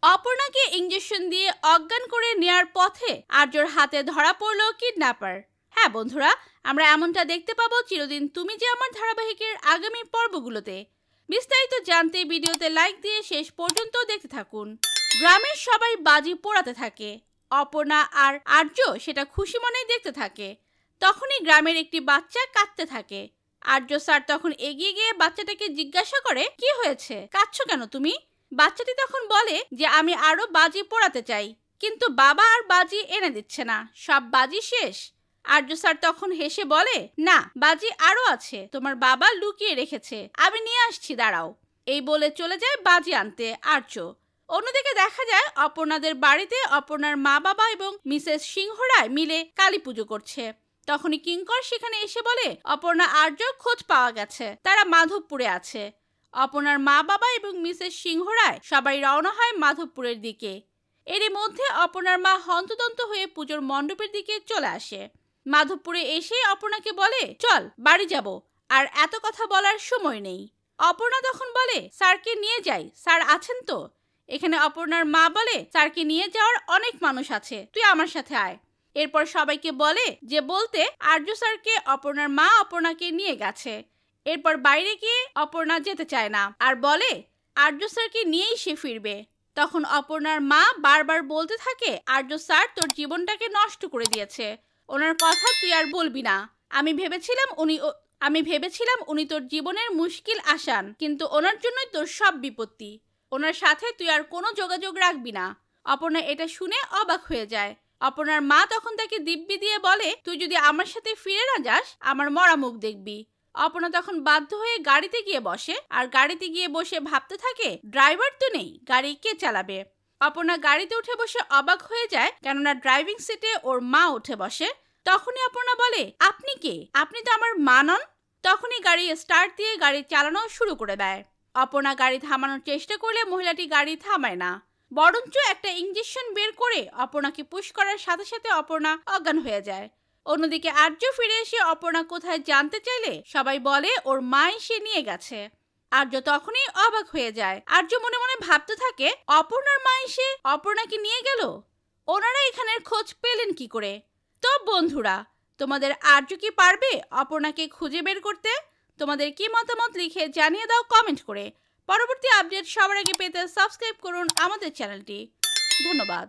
অপর্ণাকে injection দিয়ে অজ্ঞান করে নেয়ার পথে আর্যর হাতে ধরা পড়ল কিডন্যাপার। হ্যাঁ বন্ধুরা, আমরা এমনটা দেখতে পাবো চিরদিন তুমি যে আমার ধারাবাহিকের আগামী পর্বগুলোতে। বিস্তারিত জানতে ভিডিওতে লাইক দিয়ে শেষ পর্যন্ত দেখতে থাকুন। গ্রামের সবাই বাজি পোড়াতে থাকে। অপর্ণা আর আর্য সেটা খুশি মনেই দেখতে থাকে। তখনই গ্রামের একটি বাচ্চা কাঁদতে থাকে। আর্য স্যার তখন এগিয়ে গিয়ে বাচ্চাটাকে জিজ্ঞাসা করে, কি হয়েছে, কাঁদছো কেন তুমি? বাচ্চাটি তখন বলে যে আমি আরো বাজি পোড়াতে চাই, কিন্তু বাবা আর বাজি এনে দিচ্ছে না, সব বাজি শেষ। আর্য স্যার তখন হেসে বলে, না, বাজি আরো আছে, তোমার বাবা লুকিয়ে রেখেছে, আমি নিয়ে আসছি, দাঁড়াও। এই বলে চলে যায় বাজি আনতে আর্য। অন্যদিকে দেখা যায় অপর্ণাদের বাড়িতে অপর্ণার মা বাবা এবং মিসেস সিংহরায় মিলে কালী পুজো করছে। তখনই কিঙ্কর সেখানে এসে বলে, অপর্ণা আর্য খোঁজ পাওয়া গেছে, তারা মাধবপুরে আছে। অপর্ণার মা বাবা এবং মিসেস সিংহরায় সবাই রওনা হয় মাধবপুরের দিকে। এরই মধ্যে অপর্ণার মা হন্তদন্ত হয়ে পুজোর মণ্ডপের দিকে চলে আসে। মাধবপুরে এসে অপর্ণাকে বলে, চল বাড়ি যাব, আর এত কথা বলার সময় নেই। অপর্ণা তখন বলে, স্যারকে নিয়ে যাই, স্যার আছেন তো? এখানে অপর্ণার মা বলে, স্যারকে নিয়ে যাওয়ার অনেক মানুষ আছে, তুই আমার সাথে আয়। এরপর সবাইকে বলে যে বলতে আর্য স্যারকে অপর্ণার মা অপর্ণাকে নিয়ে গেছে। এরপর বাইরে গিয়ে অপর্ণা যেতে চায় না আর বলে আর্য স্যারকে নিয়েই সে ফিরবে। তখন অপর্ণার মা বারবার বলতে থাকে, আর্য স্যার তোর জীবনটাকে নষ্ট করে দিয়েছে, ওনার কথা তুই আর বলবি না। আমি ভেবেছিলাম উনি তোর জীবনের মুশকিল আসান, কিন্তু ওনার জন্যই তোর সব বিপত্তি। ওনার সাথে তুই আর কোনো যোগাযোগ রাখবি না। অপর্ণা এটা শুনে অবাক হয়ে যায়। অপর্ণার মা তখন তাকে দিব্যি দিয়ে বলে, তুই যদি আমার সাথে ফিরে না যাস, আমার মরা মুখ দেখবি। অপর্ণা তখন বাধ্য হয়ে গাড়িতে গিয়ে বসে, আর গাড়িতে গিয়ে বসে ভাবতে থাকে, ড্রাইভার তো নেই, গাড়ি কে চালাবে। অপর্ণা গাড়িতে উঠে বসে অবাক হয়ে যায়, কেননা ড্রাইভিং সিটে ওর মা উঠে বসে। তখনই অপর্ণা বলে, আপনি কে? আপনি তো আমার মা নন। তখনই গাড়ি স্টার্ট দিয়ে গাড়ি চালানো শুরু করে দেয়। অপর্ণা গাড়ি থামানোর চেষ্টা করলে মহিলাটি গাড়ি থামায় না, বরঞ্চ একটা ইঞ্জেকশন বের করে অপর্ণাকে পুশ করার সাথে সাথে অপর্ণা অজ্ঞান হয়ে যায়। অন্যদিকে আর্য ফিরে এসে অপর্ণা কোথায় জানতে চাইলে সবাই বলে ওর মা এসে নিয়ে গেছে। আর্য তখনই অবাক হয়ে যায়। আর্য মনে মনে ভাবতে থাকে, অপর্ণার মা এসে অপর্ণাকে নিয়ে গেল, ওনারা এখানের খোঁজ পেলেন কি করে? তো বন্ধুরা, তোমাদের আর্য কি পারবে অপর্ণাকে খুঁজে বের করতে? তোমাদের কি মতামত লিখে জানিয়ে দাও কমেন্ট করে। পরবর্তী আপডেট সবার আগে পেতে সাবস্ক্রাইব করুন আমাদের চ্যানেলটি। ধন্যবাদ।